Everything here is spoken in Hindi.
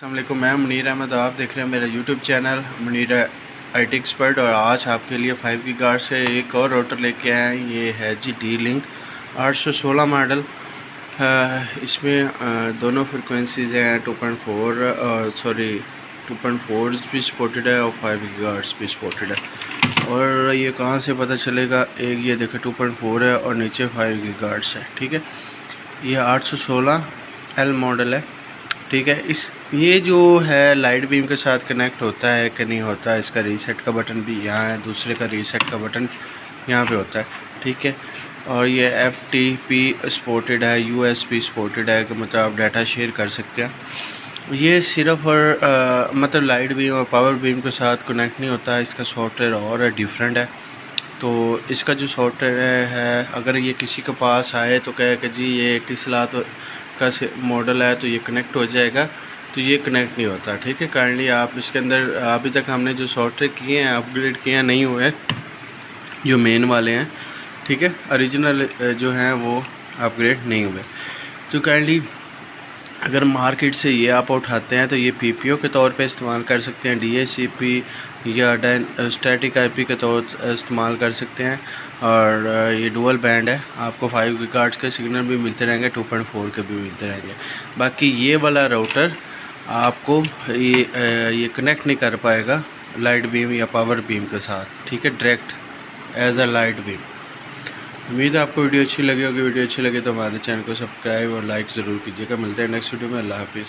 अस्सलाम वालेकुम, मैं मुनीर अहमद। आप देख रहे हैं मेरा YouTube channel Munir IT expert. और आज आपके लिए 5 गीगाहर्ट्ज़ से एक और राउटर लेके आए हैं। ये है जी D-Link 816 मॉडल। इसमें दोनों फ्रिक्वेंसीज़ हैं, 2.4 भी सपोर्टेड है और 5 गीगाहर्ट्ज़ भी सपोर्टेड है। और ये कहाँ से पता चलेगा, एक ये देखें 2.4 है और नीचे 5 गीगाहर्ट्ज़ है। ठीक है, ये 816L मॉडल है। ठीक है, ये जो है लाइट बीम के साथ कनेक्ट होता है कि नहीं होता है। इसका रीसेट का बटन भी यहाँ है, दूसरे का रीसेट का बटन यहाँ पे होता है। ठीक है, और ये FTP सपोर्टेड है, USB सपोर्टेड है कि मतलब आप डाटा शेयर कर सकते हैं। ये सिर्फ और मतलब लाइट बीम और पावर बीम के साथ कनेक्ट नहीं होता है। इसका सॉफ्टवेयर और डिफरेंट है। तो इसका जो सॉफ्टवेयर है, अगर ये किसी के पास आए तो कहे कि जी ये Etisalat का मॉडल है तो ये कनेक्ट हो जाएगा, तो ये कनेक्ट नहीं होता। ठीक है, काइंडली आप इसके अंदर अभी तक हमने जो सॉफ्टवेयर किए हैं, अपग्रेड किए हैं, नहीं हुए जो मेन वाले हैं। ठीक है, ओरिजिनल जो हैं वो अपग्रेड नहीं हुए। तो काइंडली अगर मार्केट से ये आप उठाते हैं तो ये PPO के तौर पे इस्तेमाल कर सकते हैं, DHCP या स्टैटिक IP के तौर इस्तेमाल कर सकते हैं। और ये डुअल बैंड है, आपको 5 गीगाहर्ट्ज़ के सिग्नल भी मिलते रहेंगे, 2.4 के भी मिलते रहेंगे। बाकी ये वाला राउटर आपको ये कनेक्ट नहीं कर पाएगा लाइट बीम या पावर बीम के साथ। ठीक है, direct as a light beam. उम्मीद है आपको वीडियो अच्छी लगी होगी। वीडियो अच्छी लगे तो हमारे चैनल को सब्सक्राइब और लाइक ज़रूर कीजिएगा। मिलते हैं नेक्स्ट वीडियो में। अल्लाह हाफिज़।